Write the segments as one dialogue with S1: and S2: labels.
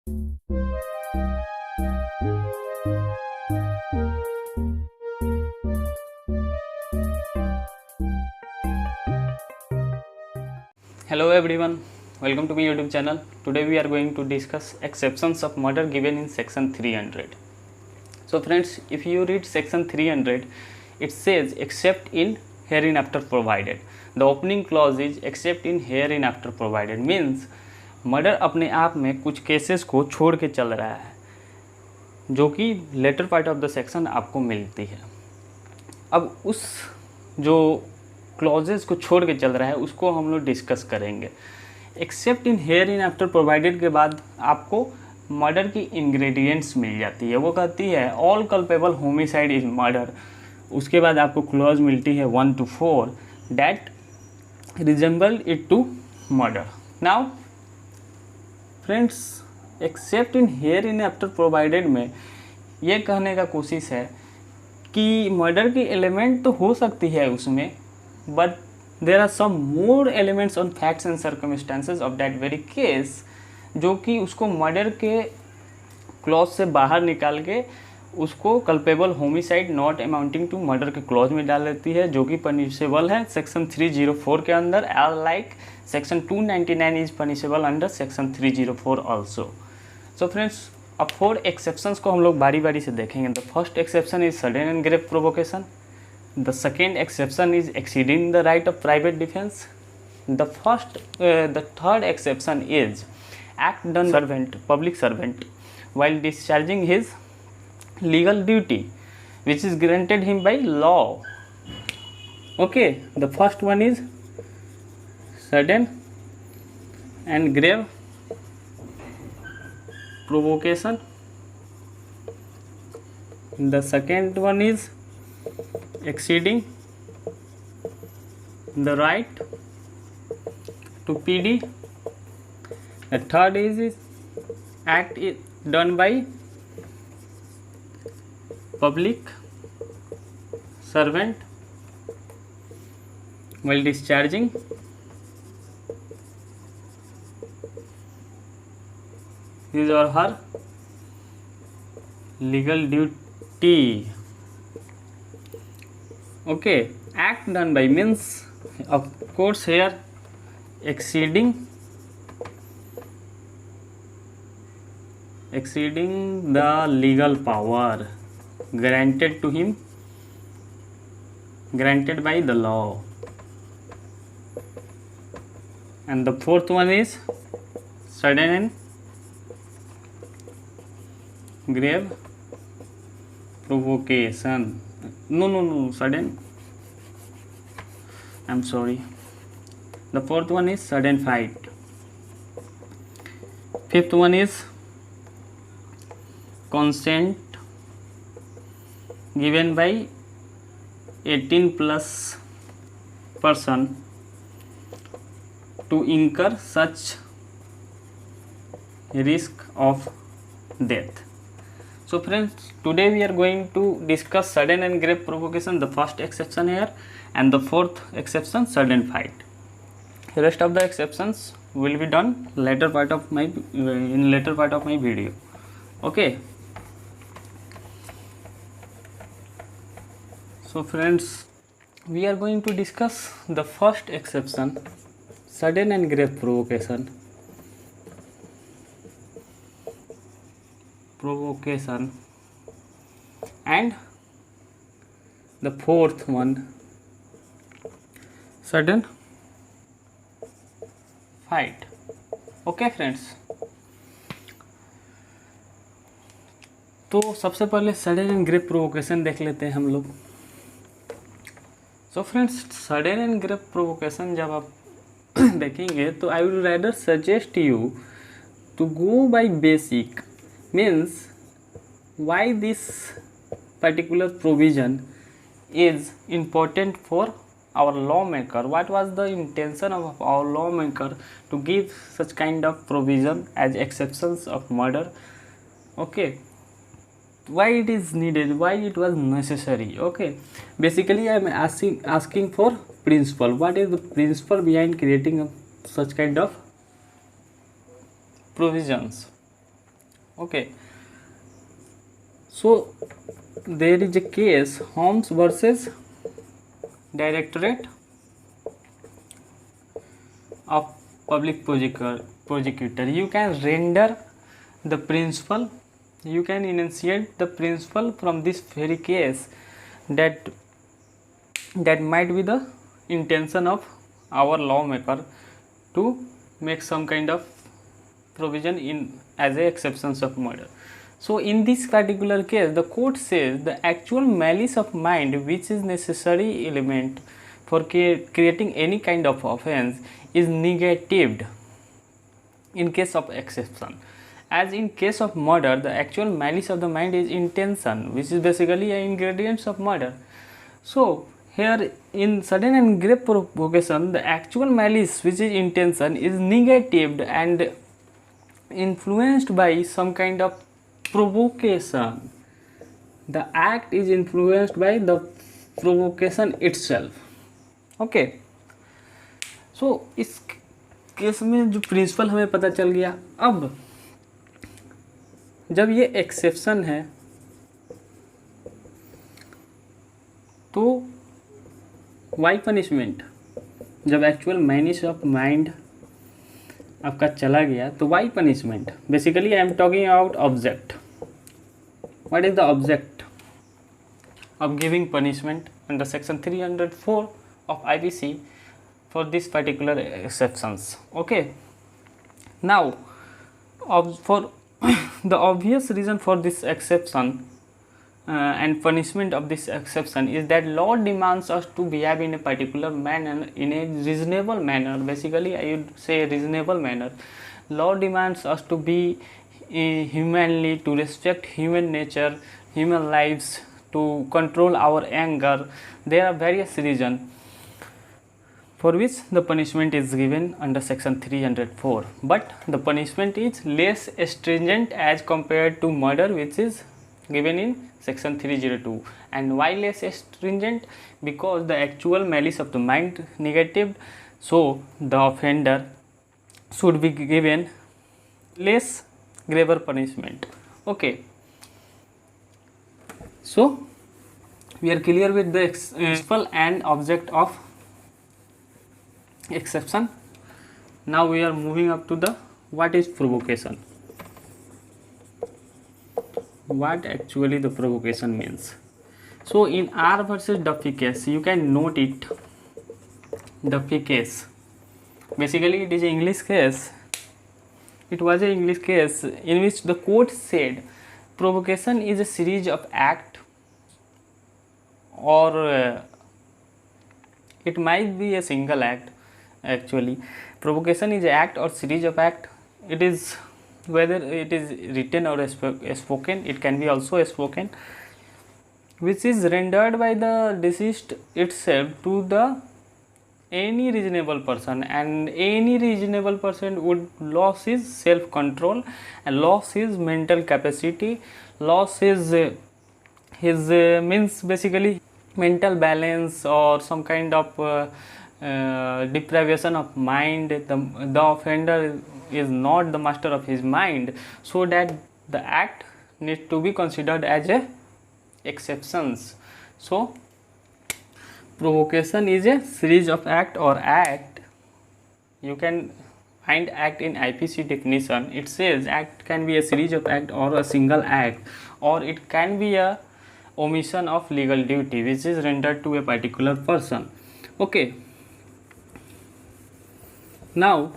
S1: Hello everyone, welcome to my YouTube channel. Today we are going to discuss exceptions of murder given in section 300. So friends, if you read section 300, it says except in hereinafter provided. The opening clause is except in hereinafter provided, means murder अपने आप में कुछ cases को छोड़ के चल रहा है जो कि latter part of the section आपको मिलती है। अब उस जो क्लॉजेस को छोड़ के चल रहा है उसको हम लोग डिस्कस करेंगे। एक्सेप्ट इन हेयरइनआफ्टर प्रोवाइडेड के बाद आपको मर्डर की इंग्रेडिएंट्स मिल जाती है। वो कहती है all culpable homicide is murder. उसके बाद आपको क्लॉज मिलती है 1 to 4 that resemble it to murder. Now friends, except in hereinafter provided में ये कहने का कोशिश है कि मर्डर की एलिमेंट तो हो सकती है उसमें, but there are some more elements on facts and circumstances of that very case जो कि उसको मर्डर के क्लॉज से बाहर निकाल के उसको culpable homicide not amounting to murder के क्लॉज में डाल देती है, जो कि पनिशेबल है सेक्शन 304 के अंदर, like section 299 is punishable under section 304 also. So friends, अब 4 एक्सेप्शंस को हम लोग बारी बारी से देखेंगे। The first exception is sudden and grave provocation. The second exception is exceeding the right of private defense. The third exception is act done servant, public servant, while discharging his legal duty, which is granted him by law. Okay, the first one is sudden and grave provocation. The second one is exceeding the right to PD. The third is act done by public servant while discharging his or her legal duty. Okay, act done by means, of course, here exceeding the legal power granted to him, granted by the law. And the fourth one is sudden and grave provocation. No, sudden. I'm sorry. The fourth one is sudden fight. Fifth one is consent given by 18 plus person to incur such risk of death. So friends, today we are going to discuss sudden and grave provocation, the first exception here, and the fourth exception, sudden fight. The rest of the exceptions will be done in later part of my video. Okay. So friends, we are going to discuss the first exception, sudden and grave provocation. And the fourth one, sudden fight. Okay friends, तो सबसे पहले sudden and grave provocation देख लेते हैं हम लोग। So friends, sudden and grave provocation जब आप देखेंगे तो I will rather suggest you to go by basic, means why this particular provision is important for our lawmaker. What was the intention of our lawmaker to give such kind of provision as exceptions of murder? Okay, why it is needed, why it was necessary? Okay, basically I am asking for principle. What is the principle behind creating such kind of provisions? Okay, so there is a case Holmes versus Directorate of Public Prosecutor. You can render the principle, you can enunciate the principle from this very case that might be the intention of our lawmaker to make some kind of provision in as a exceptions of murder. So in this particular case, the court says the actual malice of mind, which is necessary element for creating any kind of offense, is negatived in case of exception. As in case of murder, the actual malice of the mind is intention, which is basically an ingredient of murder. So here in sudden and grave provocation, the actual malice, which is intention, is negatived and influenced by some kind of provocation. The act is influenced by the provocation itself. Okay, so इस case में जो principal हमें पता चल गया। अब जब ये एक्सेप्शन है तो वाई पनिशमेंट, जब एक्चुअल मैनिश ऑफ माइंड आपका चला गया तो why punishment, basically I am talking about object. What is the object of giving punishment under section 304 of IPC for this particular exceptions? Okay, now for the obvious reason for this exception and punishment of this exception is that law demands us to behave in a particular manner, in a reasonable manner. Basically I would say reasonable manner. Law demands us to be humanly, to respect human nature, human lives, to control our anger. There are various reasons for which the punishment is given under section 304, but the punishment is less stringent as compared to murder, which is given in section 302. And why less stringent? Because the actual malice of the mind negative, so the offender should be given less graver punishment. Okay, so we are clear with the principle and object of exception. Now we are moving up to the what is provocation, what actually the provocation means. So in R versus Duffy case, you can note it. Duffy case, basically it is an English case. It was an English case in which the court said provocation is a series of act, or it might be a single act. Actually provocation is an act or series of act. It is whether it is written or spoken, it can be also spoken, which is rendered by the deceased itself to the any reasonable person, and any reasonable person would lose his self control and lose his mental capacity, lose his means basically mental balance or some kind of deprivation of mind. The offender is not the master of his mind, so that the act needs to be considered as a exceptions. So provocation is a series of act or act. You can find act in IPC definition. It says act can be a series of act or a single act, or it can be a omission of legal duty which is rendered to a particular person. Okay, now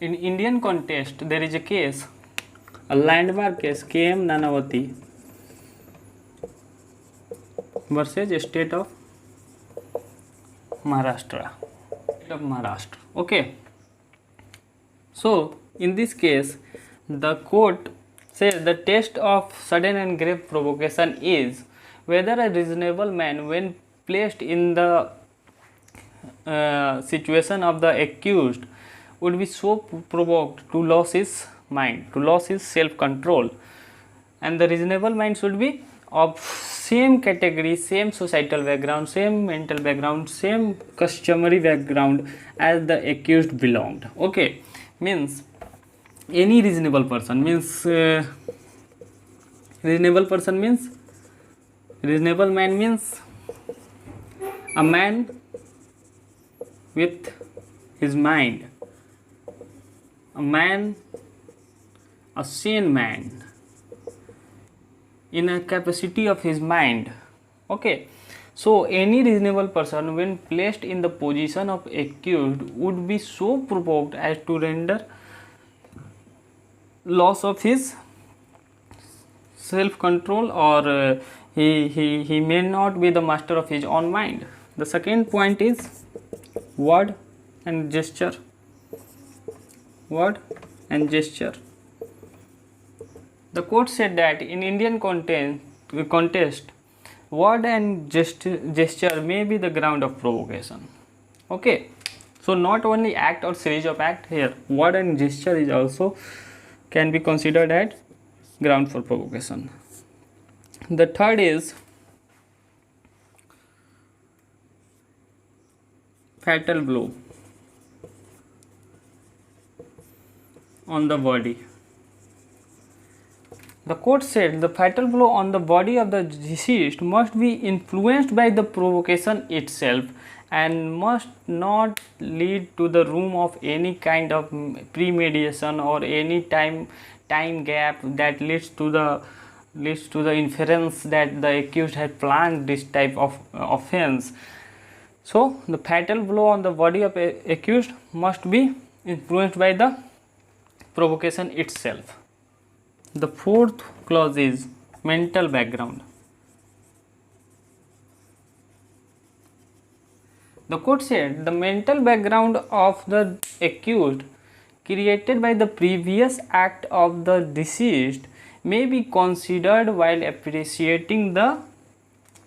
S1: in Indian context there is a case, a landmark case, KM Nanavati versus state of Maharashtra. Okay, so in this case the court says the test of sudden and grave provocation is whether a reasonable man, when placed in the situation of the accused, would be so provoked to lose his mind, to lose his self control, and the reasonable mind should be of same category, same societal background, same mental background, same customary background as the accused belonged. Okay, means any reasonable person means reasonable person means reasonable man means a man with his mind, a man, a sane man in a capacity of his mind. Okay, so any reasonable person when placed in the position of accused would be so provoked as to render loss of his self control, or he may not be the master of his own mind. The second point is word and gesture. Word and gesture. The court said that in Indian contest, word and gesture may be the ground of provocation. Okay, so not only act or series of act, here word and gesture is also can be considered as ground for provocation. The third is fatal blow on the body. The court said the fatal blow on the body of the deceased must be influenced by the provocation itself and must not lead to the room of any kind of premeditation or any time gap that leads to the inference that the accused had planned this type of offense. So the fatal blow on the body of accused must be influenced by the provocation itself. The fourth clause is mental background. The court said the mental background of the accused created by the previous act of the deceased may be considered while appreciating the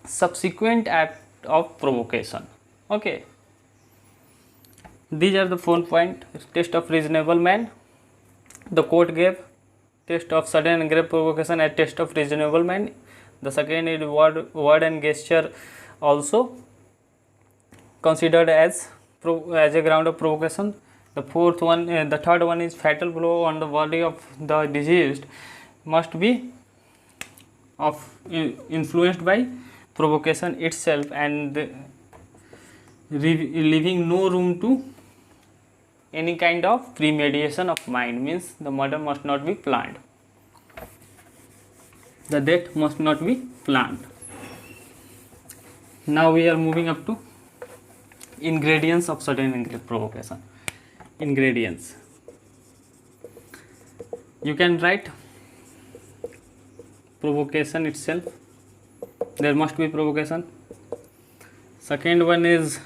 S1: subsequent act of provocation. Okay, these are the 4 points. Test of reasonable man, the court gave. Test of sudden and grave provocation and test of reasonable man. The second is word and gesture also considered as a ground of provocation. The third one is fatal blow on the body of the deceased must be influenced by provocation itself and leaving no room to any kind of premeditation of mind, means the murder must not be planned, the death must not be planned. Now we are moving up to ingredients of sudden and grave provocation. Ingredients, you can write provocation itself, there must be provocation. Second one is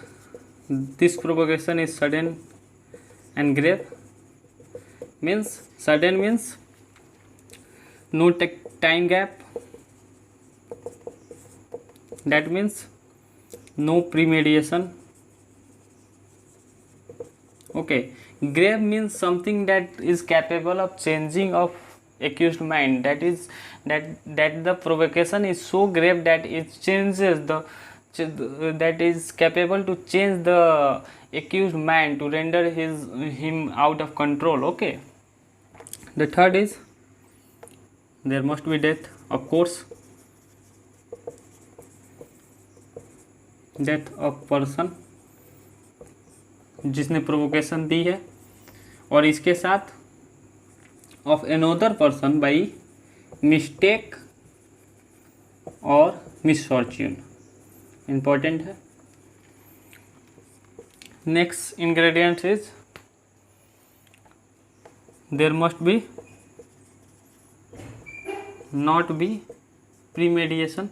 S1: this provocation is sudden and grave, means sudden means no time gap, that means no premeditation. Okay, grave means something that is capable of changing of accused mind, that is that the provocation is so grave that it changes that is capable to change the accused mind to render him out of control. Okay, the third is there must be death, of course, death of person जिसने provocation दी है, और इसके साथ of another person by mistake और misfortune, important है. Next ingredient is there must be not be premeditation,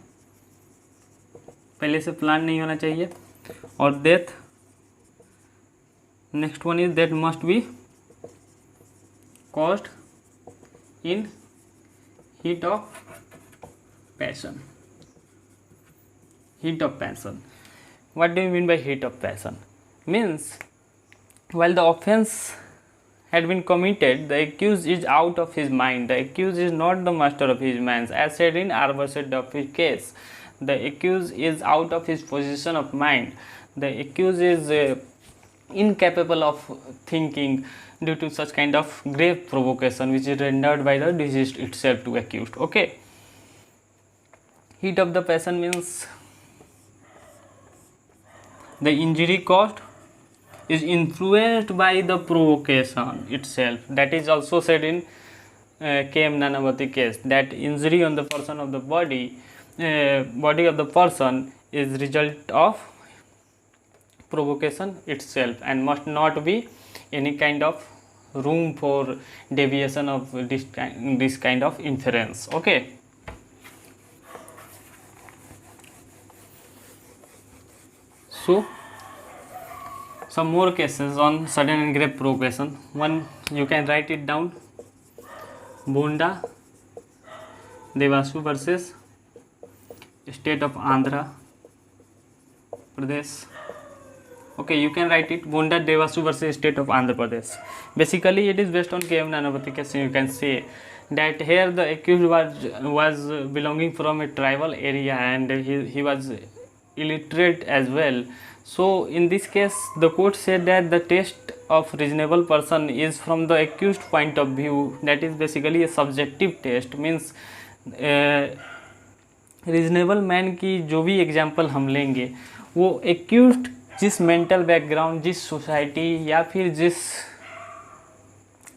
S1: पहले से प्लान नहीं होना चाहिए. और death, next one is that must be caused in heat of passion. Heat of passion. What do you mean by heat of passion? Means while the offense had been committed, the accused is out of his mind. The accused is not the master of his mind. As said in Arbor Duffy's case, the accused is out of his position of mind. The accused is incapable of thinking. due to such kind of grave provocation which is rendered by the deceased itself to accused. Okay, heat of the passion means the injury caused is influenced by the provocation itself. That is also said in K.M. Nanavati case, that injury on the person of the body of the person is result of provocation itself and must not be any kind of room for deviation of this kind of inference. Okay, so some more cases on sudden and grave provocation. One, you can write it down, Bonda Devasu versus State of Andhra Pradesh. Okay, you can write it, Bonda Devasu versus State of Andhra Pradesh. Basically it is based on K.M. Nanavati case. You can say that here the accused was belonging from a tribal area and he was illiterate as well. So in this case the court said that the test of reasonable person is from the accused point of view. That is basically a subjective test. means reasonable man की जो भी example हम लेंगे वो accused जिस mental background, जिस society या फिर जिस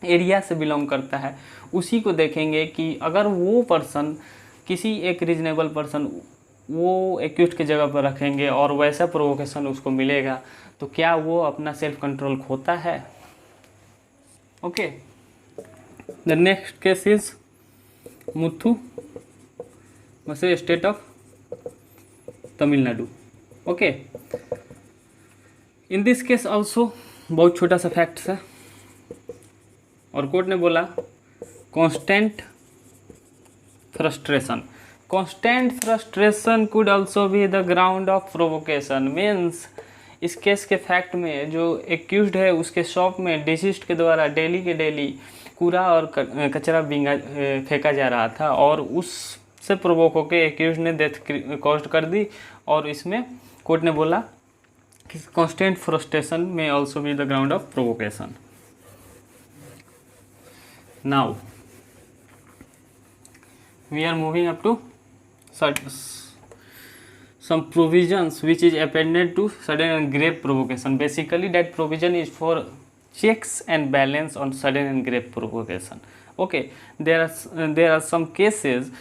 S1: एरिया से बिलोंग करता है उसी को देखेंगे कि अगर वो पर्सन किसी एक रीजनेबल पर्सन वो एक्यूज्ड की जगह पर रखेंगे और वैसा प्रोवोकेशन उसको मिलेगा तो क्या वो अपना सेल्फ कंट्रोल खोता है. Okay, the next case is Muthu versus state of Tamil Nadu. Okay, in this case also बहुत छोटा सा फैक्ट्स है और कोर्ट ने बोला constant frustration. Constant frustration could also be the ground of provocation. Means इस केस के फैक्ट में जो एक्यूज्ड है उसके शॉप में डिसीज्ड के द्वारा डेली के डेली कूड़ा और कचरा फेंका जा रहा था और उससे प्रोवोक होकर एक्यूज्ड ने डेथ कॉज कर दी. और इसमें कोर्ट ने बोला कि कांस्टेंट फ्रस्ट्रेशन में also be the ground of provocation. Now we are moving up to some provisions which is appended to sudden and grave provocation. Basically that provision is for checks and balance on sudden and grave provocation. Okay, there are some cases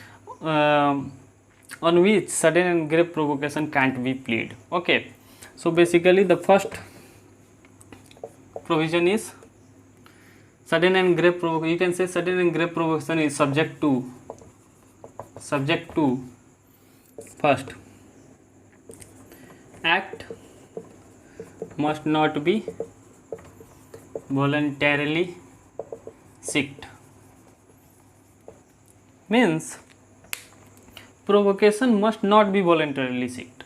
S1: on which sudden and grave provocation can't be plead. Okay, so basically the first provision is sudden and grave provocation. You can say sudden and grave provocation is subject to first, act must not be voluntarily sought. Means provocation must not be voluntarily sought.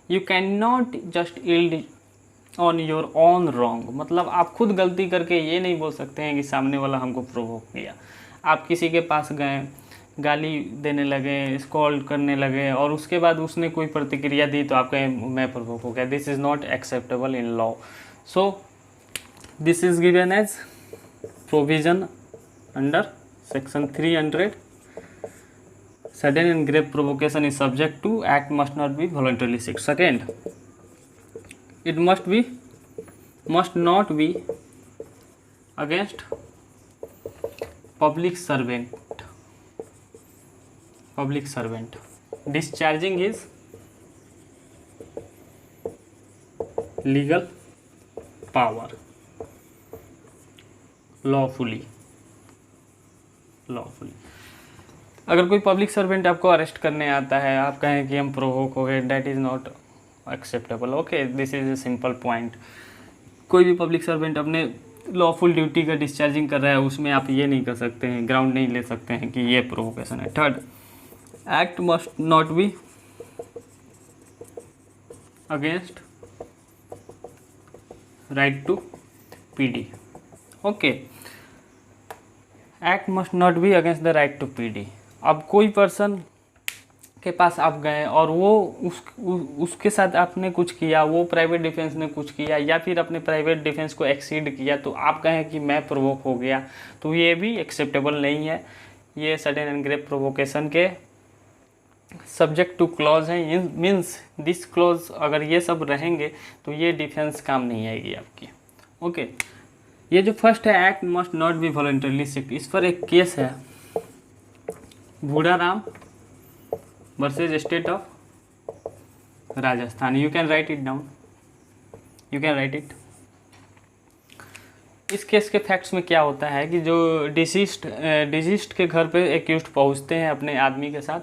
S1: You cannot just yield on your own wrong. मतलब आप खुद गलती करके ये नहीं बोल सकते हैं कि सामने वाला हमको प्रोवोक किया. आप किसी के पास गए, गाली देने लगे, स्कॉल्ड करने लगे और उसके बाद उसने कोई प्रतिक्रिया दी तो आप कहें मैं प्रोवोक हो गया. This is not acceptable in law. So this is given as provision under section 300. Sudden and grave provocation is subject to act must not be voluntarily sought. Second, it must not be against public servant discharging his legal power lawfully. अगर कोई public servant आपको arrest करने आता है, आप कहें कि हम प्रोवोक हो गए, that is not acceptable. Okay, this is a simple point. कोई भी पब्लिक सर्वेंट अपने लॉफुल ड्यूटी का डिस्चार्जिंग कर रहा है, उसमें आप ये नहीं कर सकते हैं, ग्राउंड नहीं ले सकते हैं कि ये प्रोवोकेशन है. Third, act must not be against right to PD. Okay, act must not be against the right to PD. अब कोई पर्सन के पास आप गए और वो उसके साथ आपने कुछ किया, वो प्राइवेट डिफेंस ने कुछ किया या फिर अपने प्राइवेट डिफेंस को एक्सीड किया, तो आप कहें कि मैं प्रोवोक हो गया, तो ये भी एक्सेप्टेबल नहीं है। ये सडन एंड ग्रेव प्रोवोकेशन के सब्जेक्ट टू क्लॉज हैं। मीन्स दिस क्लॉज अगर ये सब रहेंगे तो ये डिफेंस काम नहीं आएगी आपकी। ओके, ये जो फर्स्ट है, act must not be voluntarily sought, इस पर एक केस है Bhudaram versus state of Rajasthan. You can write it down, you can write it. इस केस के फैक्ट्स में क्या होता है कि जो डिसीज्ड के घर पे एक्यूज्ड पहुंचते हैं अपने आदमी के साथ,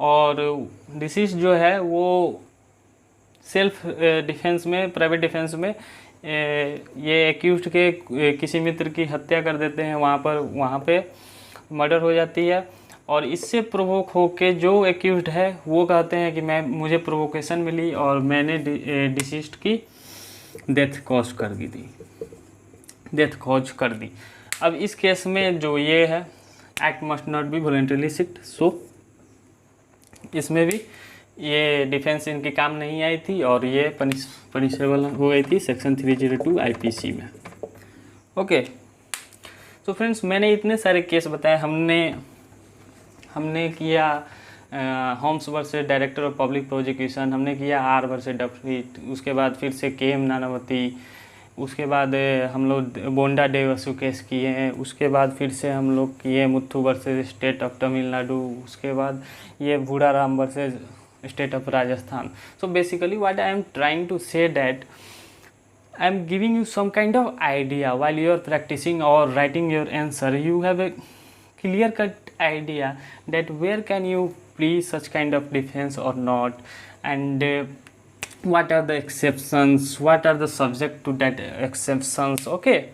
S1: और डिसीज्ड जो है वो सेल्फ डिफेंस में, प्राइवेट डिफेंस में ये एक्यूज्ड के किसी मित्र की हत्या कर देते हैं, वहाँ पे मर्डर हो जाती है। और इससे प्रोवोक होके जो एक्यूज्ड है वो कहते हैं कि मुझे प्रोवोकेशन मिली और मैंने डिसीज्ड की डेथ कॉज कर दी। अब इस केस में जो ये है, act must not be voluntarily sought, so इसमें भी ये डिफेंस इनकी काम नहीं आई थी और ये पनिशेबल हो गई थी सेक्शन 302 आईपीसी में। ओके, तो फ्रेंड्स मैंने इतने सारे केस बताए। हमने किया Holmes versus Director of Public Prosecution, हमने किया आर वर्सेस डफरीट, उसके बाद फिर से के एम नानावती, उसके बाद हम लोग बोंडा डेवसु केस किए हैं, उसके बाद फिर से हम लोग किए Muthu versus state of Tamil Nadu, उसके बाद ये Bhudaram versus state of Rajasthan. So basically what I am trying to say that I am giving you some kind of idea while you are practicing or writing your answer. You have a clear cut idea that where can you please such kind of defense or not, and what are the exceptions, what are the subject to that exceptions. Okay,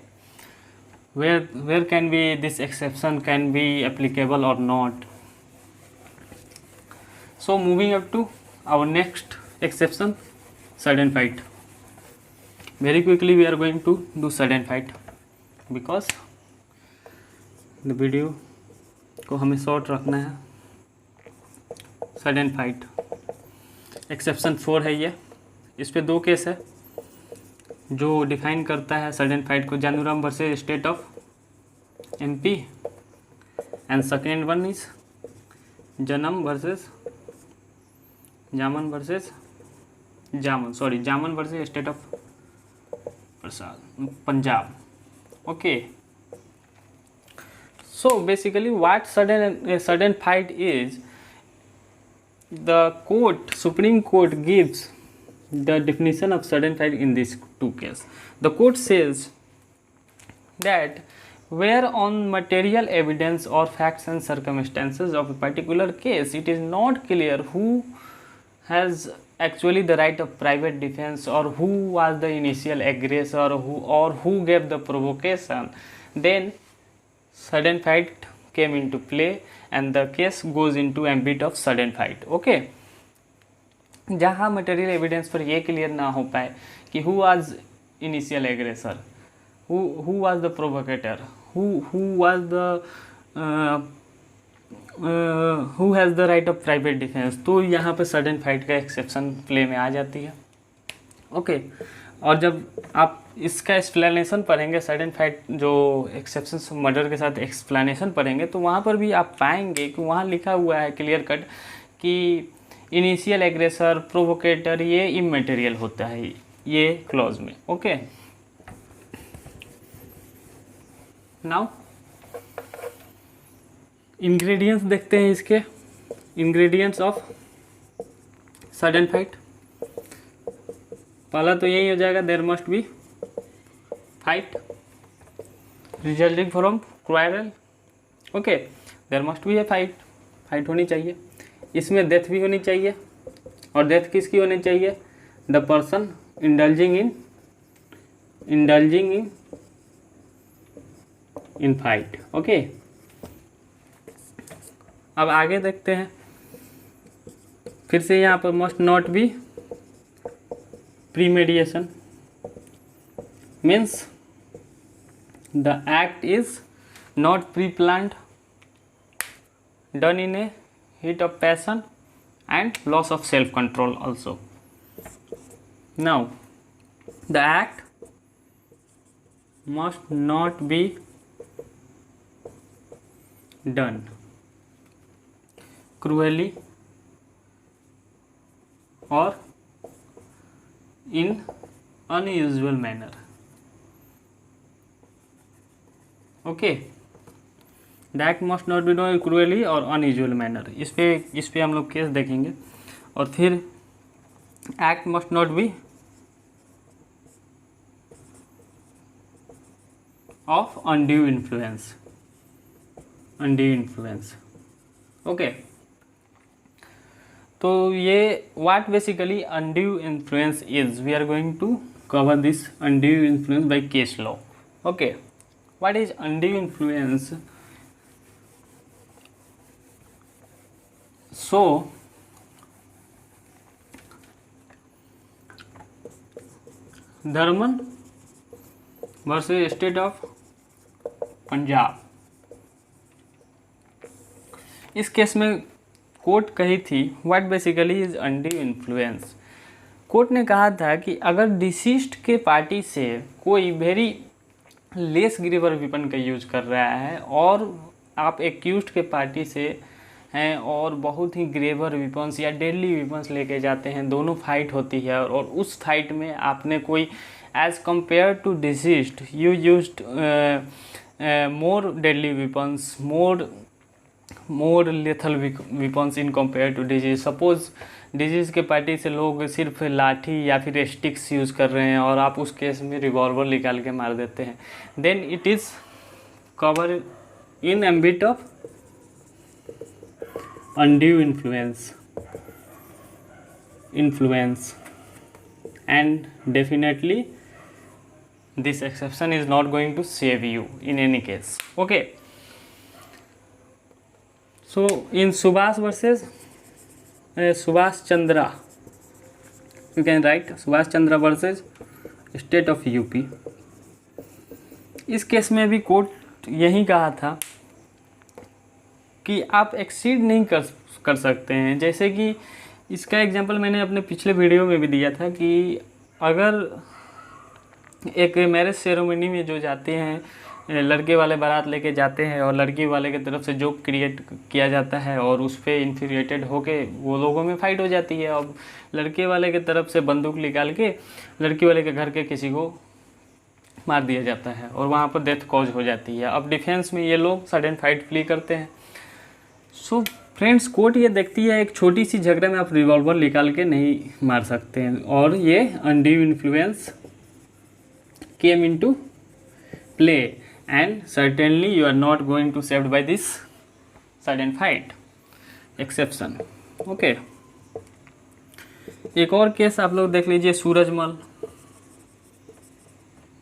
S1: where can be this exception can be applicable or not. So moving up to our next exception, sudden fight. Very quickly we are going to do sudden fight because the video को हमें short रखना है। Sudden fight exception 4 है ये। इस पे 2 case है जो डिफाइन करता है सडन फाइट को, Januram versus state of MP, and second one is Jaman versus state of Punjab. Okay, so basically what sudden fight is, the Supreme Court gives the definition of sudden fight in these 2 cases. The court says that where on material evidence or facts and circumstances of a particular case it is not clear who has actually the right of private defense or who was the initial aggressor or who gave the provocation, then sudden fight came into play and the case goes into ambit of sudden fight. Okay, जहाँ material evidence पर ये clear ना हो पाए कि who was initial aggressor, who was the provocator, who was the who has the right of private defense, तो यहाँ पर सडन फाइट का एक्सेप्शन प्ले में आ जाती है। ओके, और जब आप इसका एक्सप्लेनेशन पढ़ेंगे, सडन फाइट जो एक्सेप्शन मर्डर के साथ एक्सप्लेनेशन पढ़ेंगे, तो वहाँ पर भी आप पाएंगे कि वहाँ लिखा हुआ है क्लियर कट कि इनिशियल एग्रेसर, प्रोवोकेटर ये इमटेरियल होता है ये क्लॉज में। ओके, नाउ इंग्रेडिएंट्स देखते हैं इसके। इंग्रेडिएंट्स ऑफ सडन फाइट, पहला तो यही हो जाएगा, there must be fight resulting from quarrel. Okay, there must be a fight होनी चाहिए, इसमें डेथ भी होनी चाहिए। और डेथ किसकी होनी चाहिए? The person indulging in fight. Okay, अब आगे देखते हैं। फिर से यहाँ पर must not be premeditation, means the act is not pre planned, done in a heat of passion and loss of self control also. Now the act must not be done cruelly or in unusual manner. Okay, that must not be done cruelly और unusual manner. इस पे हम लोग case देखेंगे। और फिर act must not be of undue influence, undue influence. Okay, तो ये what basically undue influence is, we are going to cover this undue influence by case law. Okay, what is undue influence? So Dharman versus state of Punjab, इस case में court कही थी what basically is undue influence. Court ने कहा था कि अगर deceased के पार्टी से कोई वेरी लेस ग्रेवर वेपन का यूज कर रहा है और आप एक्यूज्ड के पार्टी से हैं और बहुत ही ग्रेवर वेपन्स या डेडली वेपन्स लेके जाते हैं, दोनों फाइट होती है और उस फाइट में आपने कोई as compare to deceased you used more deadly weapons, more lethal weapons in compare to disease. Suppose disease के पार्टी से लोग सिर्फ लाठी या फिर स्टिक्स यूज़ कर रहे हैं और आप उस केस में रिवॉल्वर निकाल के मार देते हैं, then it is cover in ambit of undue influence and definitely this exception is not going to save you in any case. Okay, so in Subhash versus Subhash Chandra, you can write Subhash Chandra versus state of UP. इस case में भी court यही कहा था कि आप exceed नहीं कर सकते हैं। जैसे कि इसका एग्जांपल मैंने अपने पिछले वीडियो में भी दिया था कि अगर एक मैरिज सेरेमनी में जो जाते हैं, लड़के वाले बारात लेके जाते हैं और लड़की वाले की तरफ से जोक क्रिएट किया जाता है और उस पर इन्फ्यूरिएटेड होके वो लोगों में फाइट हो जाती है। अब लड़के वाले की तरफ से बंदूक निकाल के लड़की वाले के घर के किसी को मार दिया जाता है और वहाँ पर डेथ कॉज हो जाती है। अब डिफेंस में ये लोग सडन फाइट प्ली करते हैं। सो फ्रेंड्स, कोर्ट ये देखती है एक छोटी सी झगड़े में आप रिवॉल्वर निकाल के नहीं मार सकते हैं और ये undue influence came into play and certainly you are not going to saved by this sudden fight exception. Okay, एक और केस आप लोग देख लीजिए, Surajmal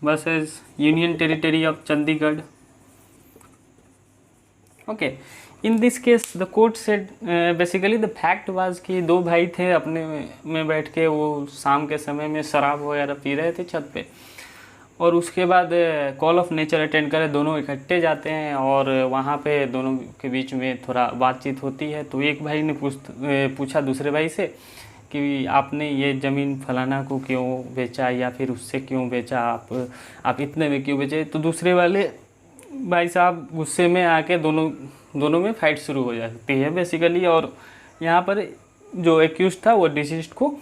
S1: versus union territory of Chandigarh. Okay, in this case the court said basically the fact was कि दो भाई थे अपने में बैठ के वो शाम के समय में शराब वगैरह पी रहे थे छत पे और उसके बाद कॉल ऑफ नेचर अटेंड करे, दोनों इकट्ठे जाते हैं और वहाँ पे दोनों के बीच में थोड़ा बातचीत होती है। तो एक भाई ने पूछा दूसरे भाई से कि आपने ये ज़मीन फलाना को क्यों बेचा या फिर उससे क्यों बेचा, आप इतने में क्यों बेचे। तो दूसरे वाले भाई साहब गुस्से में आके दोनों में फाइट शुरू हो जाती है बेसिकली और यहाँ पर जो एक्यूज था वो डिसीज्ड को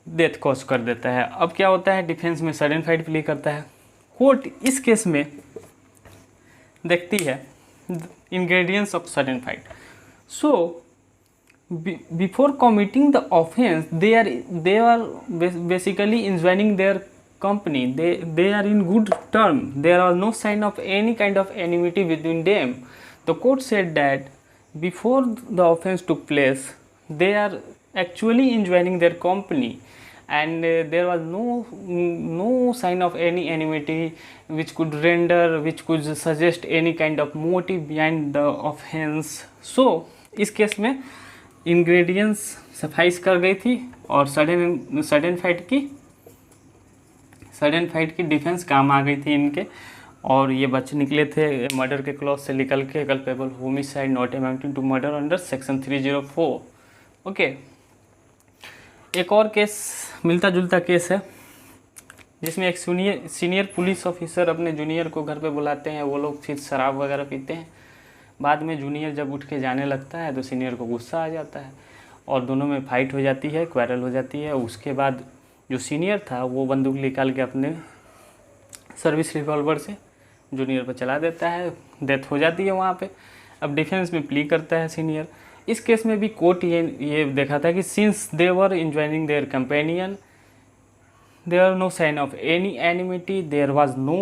S1: डेथ कॉज कर देता है। अब क्या होता है, डिफेंस में सडन फाइट प्ले करता है। कोर्ट इस केस में देखती है ingredients of sudden fight. So before committing the offence they are basically enjoining their company, they are in good term, there are no sign of any kind of enmity between them. The court said that before the offense took place they are actually enjoining their company and there was no sign of any enmity which could suggest any kind of motive behind the offense. So इस case में ingredients suffice कर गई थी और sudden fight की defence काम आ गई थी इनके और ये बच निकले थे मर्डर के क्लॉज से निकल के culpable homicide not amounting to murder under section 304. Okay, एक और केस मिलता जुलता केस है जिसमें एक सीनियर पुलिस ऑफिसर अपने जूनियर को घर पे बुलाते हैं, वो लोग फिर शराब वगैरह पीते हैं। बाद में जूनियर जब उठ के जाने लगता है तो सीनियर को गुस्सा आ जाता है और दोनों में फाइट हो जाती है, क्वारल हो जाती है। उसके बाद जो सीनियर था वो बंदूक निकाल के अपने सर्विस रिवॉल्वर से जूनियर पर चला देता है, डेथ हो जाती है वहाँ पे। अब डिफेंस में प्ली करता है सीनियर। इस केस में भी कोर्ट ये देखा था कि since they were enjoying their companion, there are no sign of any enmity, there was no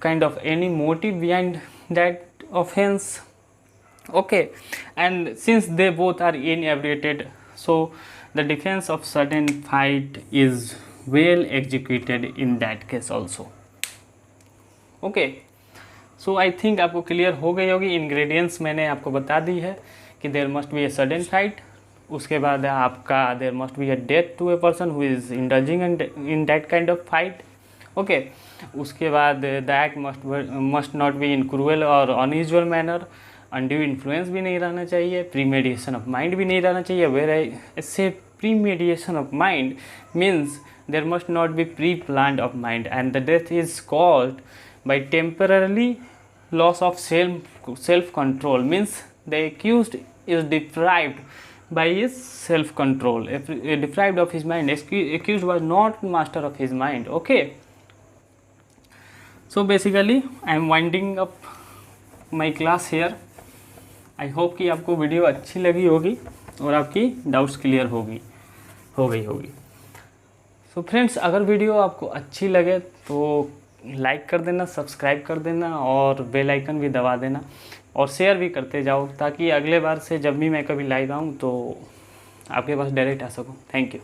S1: kind of any motive behind that offense. Okay, and since they both are inebriated, so the defense of sudden fight is well executed in that case also. Okay, so I think आपको clear हो गई होगी। Ingredients मैंने आपको बता दी है कि there must be a sudden fight, उसके बाद आपका there must be a death to a person who is indulging in that kind of fight. Okay, उसके बाद the act must not be in cruel और अनयूजुअल मैनर, अनड्यू इन्फ्लुएंस भी नहीं रहना चाहिए, प्रीमेडिएशन ऑफ माइंड भी नहीं रहना चाहिए। वेर ऐसे premeditation of mind means there must not be pre planned of mind and the death is called by temporary loss of self control, means the accused is deprived by his self control, deprived of his mind. Accused was not master of his mind. Okay, so basically I am winding up my class here. I hope कि आपको video अच्छी लगी होगी और आपकी doubts clear हो गई होगी। सो फ्रेंड्स, अगर वीडियो आपको अच्छी लगे तो लाइक कर देना, सब्सक्राइब कर देना और बेल आइकन भी दबा देना और शेयर भी करते जाओ, ताकि अगले बार से जब भी मैं कभी लाइव आऊँ तो आपके पास डायरेक्ट आ सकूँ। Thank you.